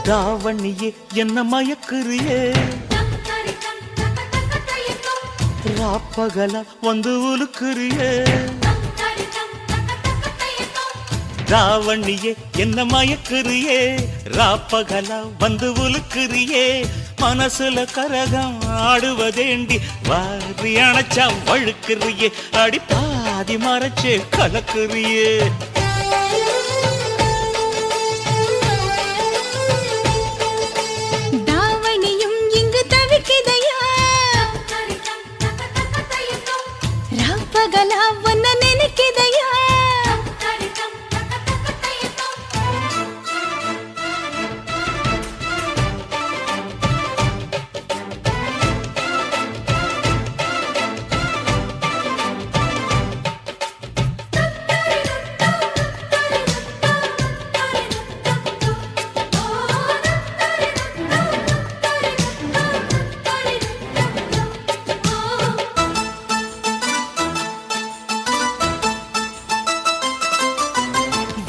ராவணியே என்ன மயக்குறியே ராப்பகல வந்து உலுக்குறியே ராவணியே என்ன மயக்குறியே ராப்பகல வந்து உலுக்குறியே மனசுல கரகம் ஆடுவதேண்டி வாரி அணைச்சா வழுக்குறியே அடி பாதி மறைச்சே கலக்குறியே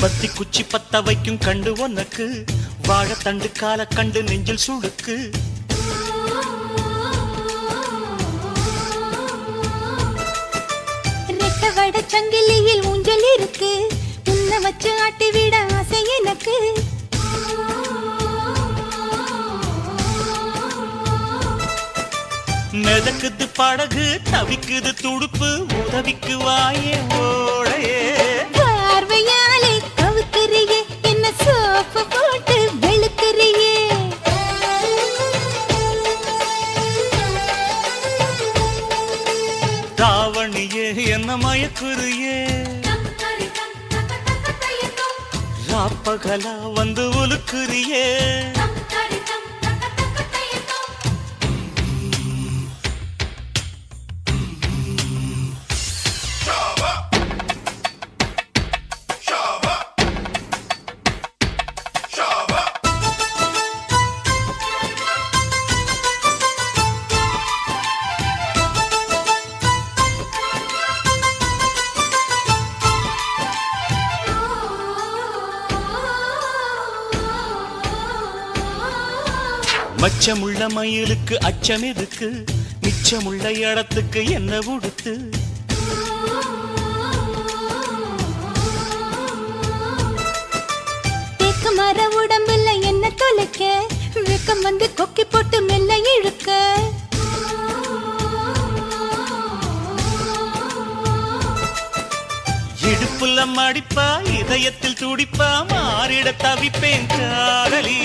பத்தி குச்சி பத்த வைக்கும் கண்டு உனக்கு வாழத்தண்டு கால கண்டு நெஞ்சில் சுடுக்கு ரெட்டவட சங்கிலியில் ஊஞ்சல் இருக்கு உன்னை வச்சு ஆட்டி விட ஆசை எனக்கு மிதக்குது படகு தவிக்குது துடுப்பு உதவிக்கு வாயே ஓடையே பார்வையாலே கவுக்குறியே என்ன சோப்பு போட்டு வெளுக்குறியே ராவணியே என்ன மயக்குறியே ராப்பகலா வந்து உலுக்குறியே மச்சமுள்ள மயிலுக்கு அச்சம் எதுக்கு மிச்சமுள்ள இடத்துக்கு என்ன உடுத்து தேக்கு மர உடம்புல என்ன தொலைக்க வெக்கம் வந்து கொக்கி போட்டு மெல்ல இழுக்க இடுப்புல மடிப்பா இதயத்தில் துடிப்பா மாறிட தவிப்பேன் காதலி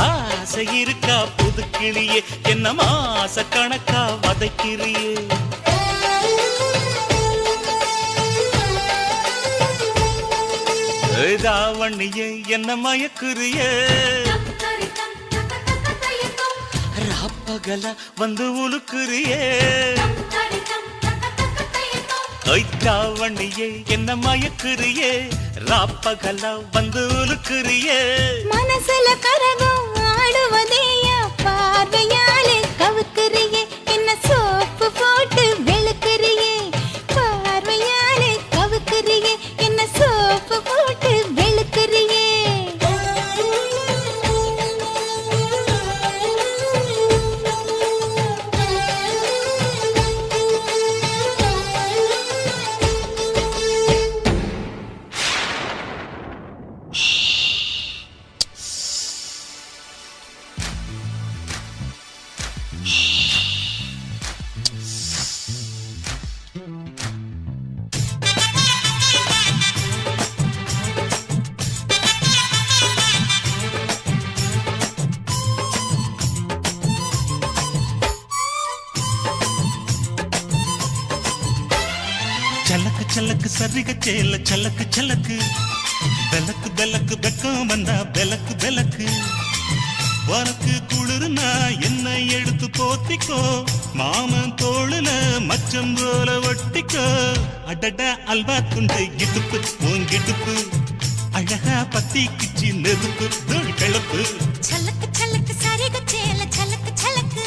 ஆசை இருக்கா புதுக்கிளியே என்ன மாச கணக்கா வதைக்கிறியே ராவணியே என்ன மயக்குறியே ராப்பகல வந்து உலுக்குறியே ராவணியே என்ன மயக்குறியே ராப்பகல வந்து உலுக்குறியே மனசுல கரகம் ஆடுவதேயா பார்வையாலே கவுக்குறியே என்ன சோப்பு போட்டு வெளுக்குறியே பார்வையாலே கவுக்குறியே என்ன சோப்பு போட்டு வெளுக்குறியே சலக்கு சலக்கு சரிக சேல சலக்கு சலக்கு பெலக்கு பெலக்கு வெக்கம் வந்தா பெலக்கு பெலக்கு உனக்கு குளிர்னா என்னை எடுத்து போத்திக்கோ மாமன் தோளுல மச்சம் போல ஒட்டிக்கோ அடட அல்வா துண்டு இடுப்பு உங்கிடுப்பு அழகா பத்தி கிச்சி நெருப்பு தோல் கிளப்பு சலக்கு சலக்கு சரிக சேல சலக்கு சலக்கு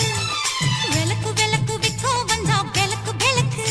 வெலக்கு வெலக்கு விக்கோ வந்தா பெலக்கு பெலக்கு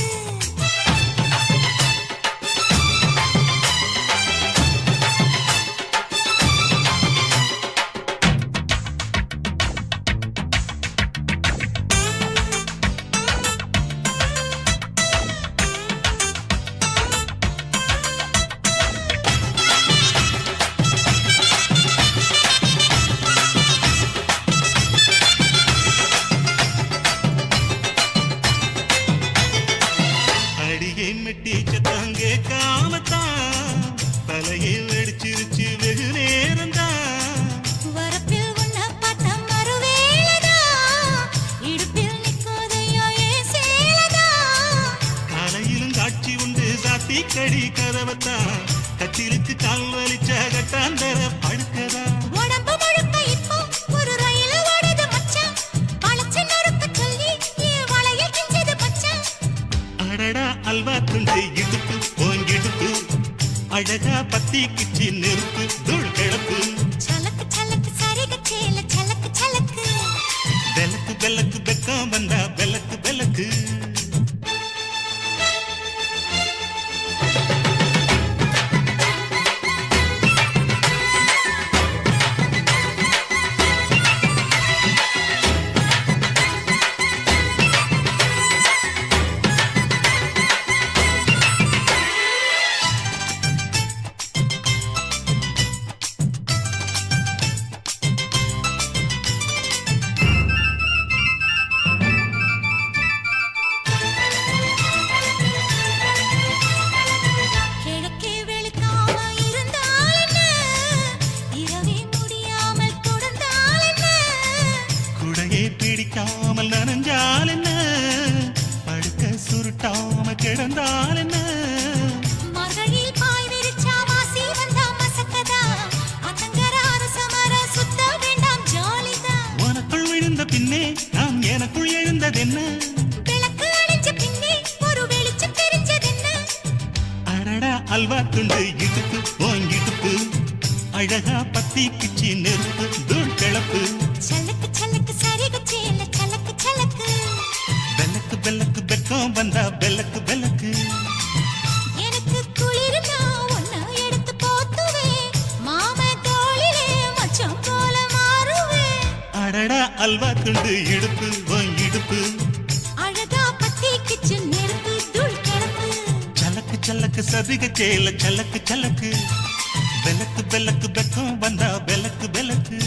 தான் கட்டிலுக்கு கால் வலிச்ச கட்டாந்தர படுக்கதா உடம்பு முழுக்க இப்போ ஒரு ரயில் ஓடுது மச்சான் வளைச்சு நொறுக்க சொல்லி என் வளையல் கிஞ்சது மச்சான் அடடா அல்வா துண்டு இடுப்பு போங்கிடுப்பு அழகா பத்தி கிச்சி நெருப்பு தூள் கிளப்பு சலக்கு சலக்கு சரிக சேல சலக்கு சலக்கு வெலக்கு வெலக்கு வெக்கம் வந்தா வெலக்கு வெலக்கு கிழக்கே வெளுக்காம இருந்தால் என்ன இரவே முடியாமல் தொடர்ந்தால் என்ன குடையே பிடிக்காமல் நனைஞ்சால் என்ன படுக்க சுருட்டாம கிடந்தால் என்ன மகளில் பாய் விரிச்சா வாசி வந்தா மசக்கதா அத்தங்கரார சமர சுத்த வேண்டாம் ஜாலிதான் உனக்குள் விழுந்த பின்னே நான் எனக்குள் எழுந்ததென்ன விளக்கு அணைஞ்ச பின்னே ஒரு வெளிச்சம் தெரிஞ்சதென்ன அடடா அல்வா துண்டு இடுப்பு போங்கிடுப்பு அழகா பத்தி கிச்சி நெருப்பு தூள் கிளப்பு சலக்கு சலக்கு சரிக சேல சலக்கு சலக்கு வெலக்கு வெலக்கு வெக்கம் வந்தா வெலக்கு வெலக்கு எனக்கு குளிர்னா ஒன்ன எடுத்து போத்துவேன் மாம தோளிலே மச்சம் போல மாறுவேன் அடடா அல்வா துண்டு இடுப்பு போங்கிடுப்பு அழகா பத்தி கிச்சு நெருப்பு தூள் கிளப்பு சலக்கு சலக்கு சதிக சேல சலக்கு சலக்கு வெலக்கு வெலக்கு வெக்கம் வந்தா வெலக்கு வெலக்கு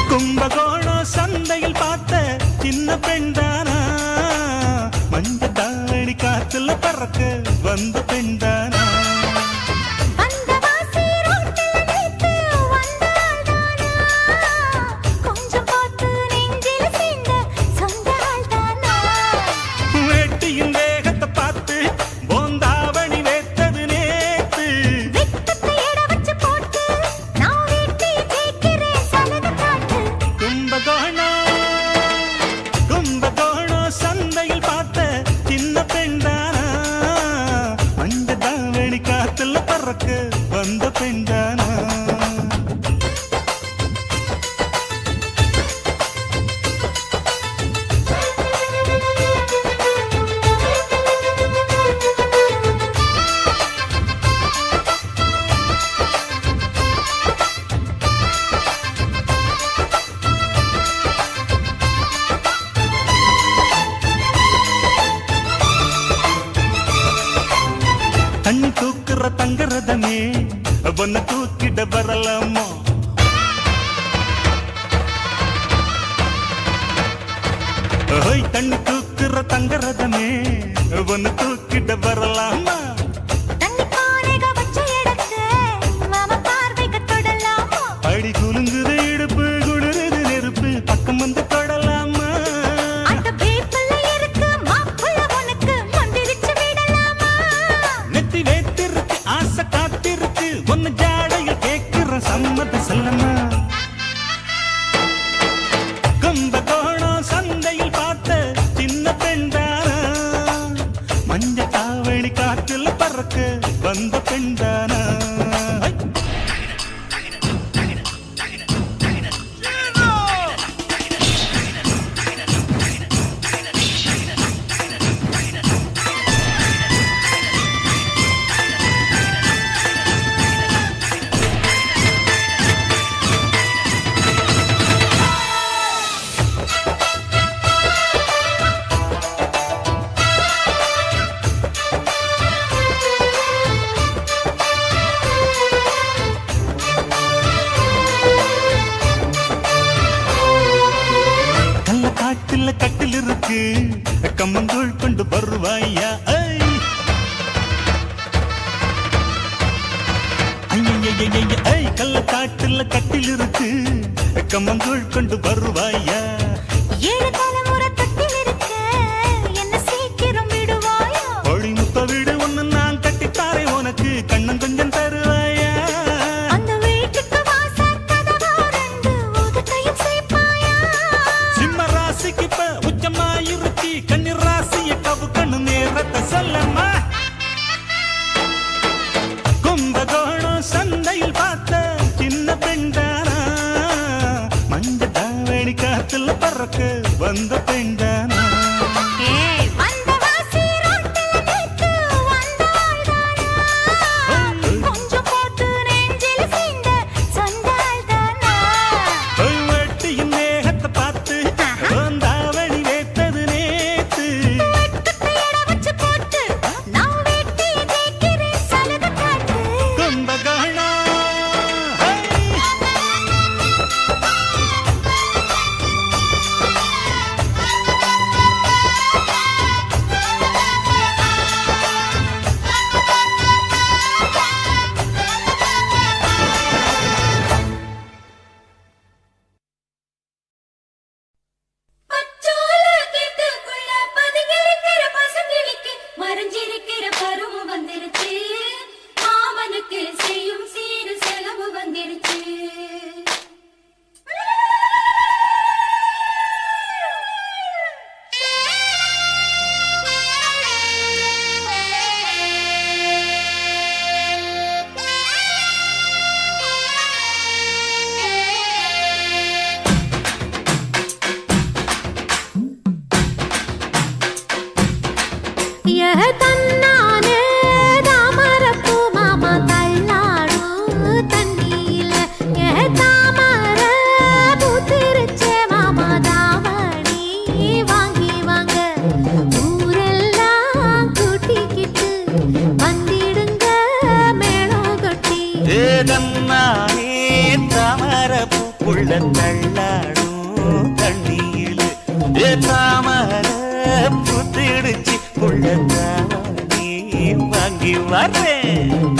கும்பகோணம் சந்தையில் பார்த்த சின்ன பெண்தானா மஞ்ச தாவணி காத்துல பறக்க வந்த பெண்தானா வந்தவாசி ரோட்டில நித்து வந்தாள்தானா கொஞ்சம் பார்த்து நெஞ்சில சேர்ந்த சொந்தாள்தானா வேட்டியின் வேகத்தை பார்த்து போந்தாவணி வேத்தது நேத்து வெட்டத்தை எட வச்சு போட்டு நான் வீட்டை ஜெயிக்கிறேன் சலது காட்டு கும்பகோணம் சந்தையில் பார்த்த சின்ன பெண்தானா மஞ்ச தாவணி காத்துல பறக்க வந்த பெண்தானா தண்ணி தூக்குற தங்கரதமே ஒன்ன தூக்கிட வரலாமா ஓய் தண்ணி தூக்குற தங்கரதமே ஒன்ன தூக்கிட வரலாமா தண்ணி பானைக வச்ச இடத்து மாமா பார்வைக்கு தொடலாமா அடி குலுங்குது இடுப்பு குளிருது நெருப்பு பக்கம் வந்து தொடலாமா அந்த பேப்பல்ல இருக்கு மாப்புள்ள உனக்கு மந்திரிச்சு விடலாமா நெத்தி வேத்திருக்கு ஆசை காத்திருக்கு ஒன்னு ஜாடையில் கேட்கிற சம்மத செல்லமா கும்பகோணம் சந்தையில் பார்த்த சின்ன பெண்தானா மஞ்ச தாவணி காற்றில் பறக்க வந்த பெண்தானா காட்டுல கட்டில் இருக்கு கம்மங்கூழ் கொண்டு வருவாயா கள்ள காட்டுல கட்டில் இருக்கு கம்மங்கூழ் கொண்டு வருவாயா ஏழு தலைமுறை தட்டில் இருக்க என்ன சீக்கிரம் விடுவாயா கோழி முத்த வீடு ஒண்ணு நான் கட்டித்தாரே உனக்கு கண்ணம் கொஞ்சம் தருவாயா அந்த வீட்டுக்கு வாசல் கதவா ரெண்டு உதட்டையும் சேர்ப்பாயா சிம்ம ராசிக்கு இப்ப உச்சமாயிருச்சி கண்ணி ராசிய கவு கண்ணு நேரத்தை சொல்லம்மா கும்பகோணம் சந்தையில் பார்த்த சின்ன பெண்டானா மஞ்ச தாவணி காத்துல பறக்க வந்த பெண்டானா தள்ளாடும் தண்ணியில் தாமர புத்திடுச்சு புள்ளத்தானே வாங்கி வரேன்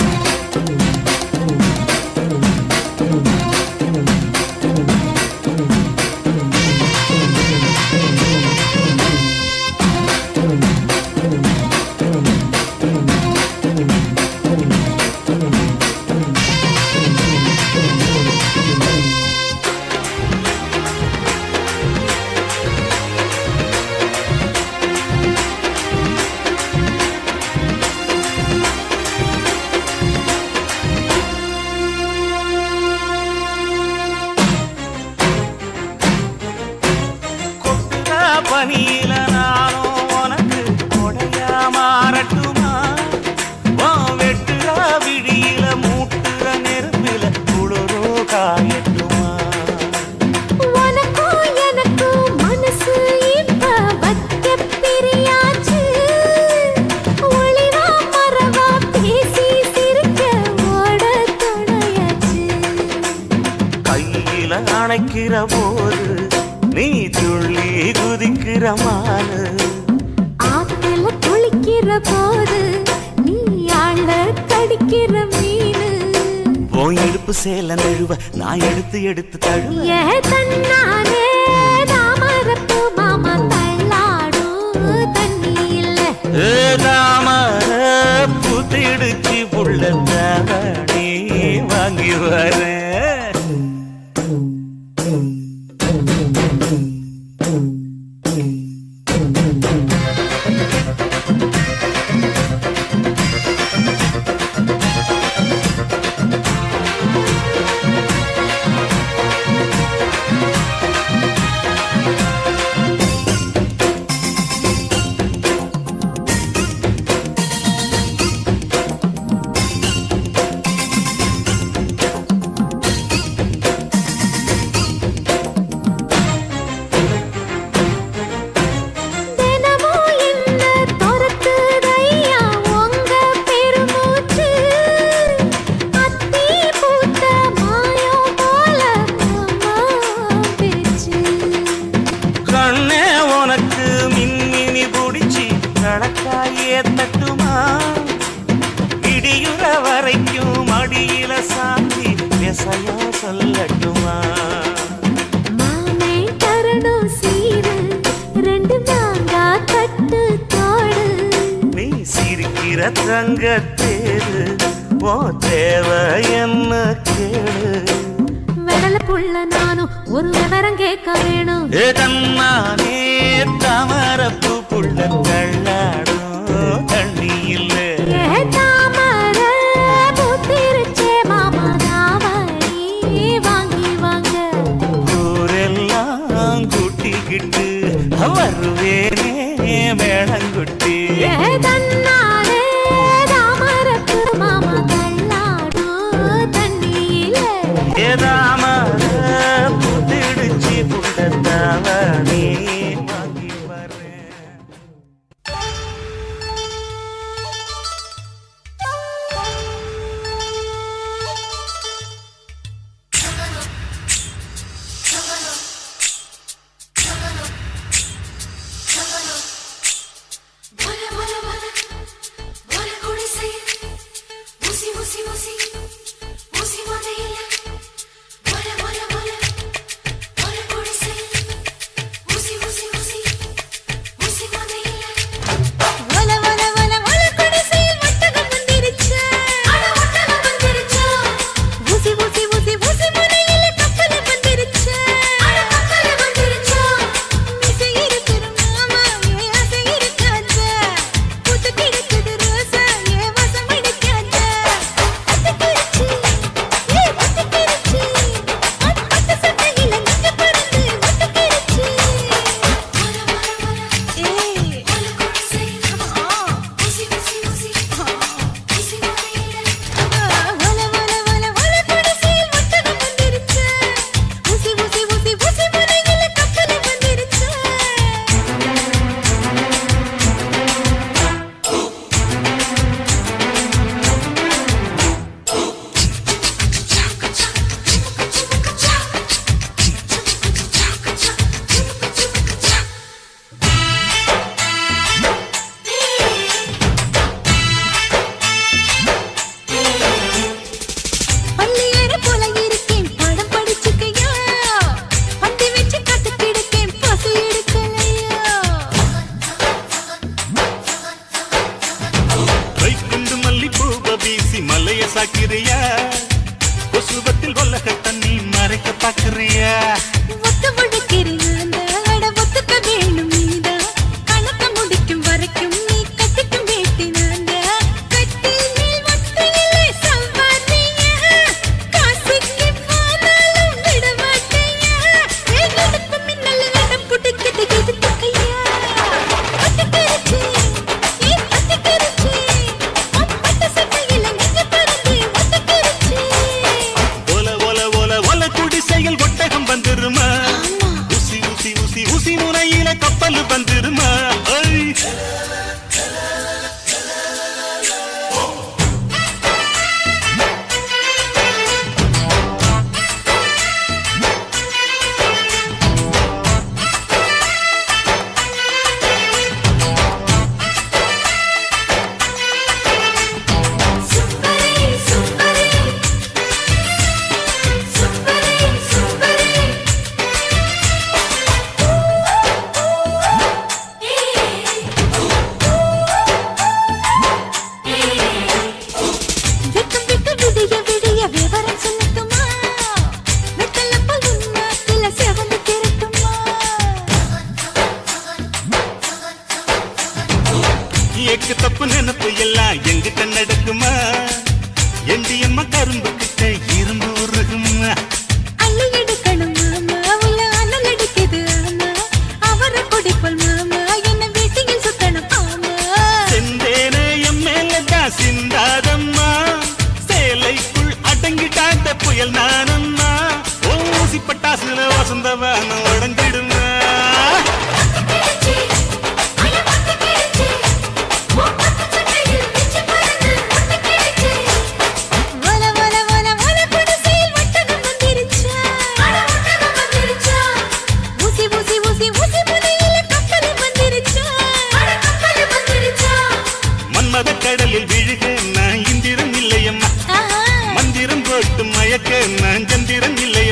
பனியில நானும் உனக்கு கொடையா மாறட்டுமா வெட்டுற விழியில மூட்டுற நெருப்பில குளிரோ காயட்டுமா உனக்கும் எனக்கும் மனசு இப்ப வைக்க பிரியாச்சு ஒளிவா மரவா பேசி சிரிக்க ஓட துணையாச்சு கையில அணைக்கிற போது நீ துள்ளி குதிக்கிற மானு ஆத்துல குளிக்கிற போது நீ ஆள கடிக்கிற மீனு போய் எடுப்பு சேல நழுவ நான் எடுத்து எடுத்து தழுவ தன்னானே தாமரப்பு மாமா தள்ளாடும் தண்ணி இல்ல தாமர புத்திடுச்சு புள்ளத்தானே வாங்கி வரேன் தங்கத்தேரு ஓ தேவை என்ன கேளு வெடல புள்ள நானும் ஒரு விவரம் கேட்க வேணும் தன்னானே தாமரப்பு புள்ள தள்ளாடும் தண்ணி இல்ல தாமர பூத்திருச்சே மாமா தாவணி வாங்கி வாங்க ஊரெல்லாம் கூட்டிக்கிட்டு வருவேனே மேளங்குட்டி தன்னாலே தாமரப்பு மாமா தள்ளாடும் தண்ணியில ஏதாமர புத்திடுச்சி புள்ள தாவணி வாங்கி வரேன் சாக்கிறியா கொசுவத்தில் வல்லக தண்ணி மறைக்க பாக்குறியா ஒத்து முழுக்கிறீங்க அட ஒத்துக்க வேணும் நீதான் கணக்க முடிக்கும் வரைக்கும் நீ கட்டிக்கும் வேட்டினாங்க கட்டி மேல் ஒத்தையிலே சம்பாதியா காசுக்கு போனாலும் விட மாட்டியா வேகத்துக்கு மின்னல் வேடம் புட்டுக்கிட்டு எதுக்கையா ஒத்துக்கிருச்சு ஒத்துக்கிருச்சு சட்டையில நெஞ்சு பறந்து ஒத்துக்கிருச்சு குடிசையில் ஒட்டகம் வந்துருமா ஊசி ஊசி ஊசி ஊசி முனையில கப்பல் வந்துருமா எக்கு தப்பு நினைப்பு எல்லாம் எங்கிட்ட நடக்குமா எண்டியம்மா கரும்பு கிட்ட இரும்பு உருகுமா அள்ளி எடுக்கணும் மாமா உள்ள அனல் அடிக்குது ஆமா அவரை குடிப்பல் மாமா என்ன வீட்டில் சுத்தணும் ஆமா செந்தேனே என் மேலதான் சிந்தாதம்மா சேலைக்குள் அடங்கிட்டாந்த புயல் நானம்மா ஊசி பட்டாசுல வசந்தவான உடஞ்சிடுமா கடலில் விழுக நான் இந்திரம் இல்லையம்மா மந்திரம் போட்டு மயக்க நான் சந்திரம் இல்லை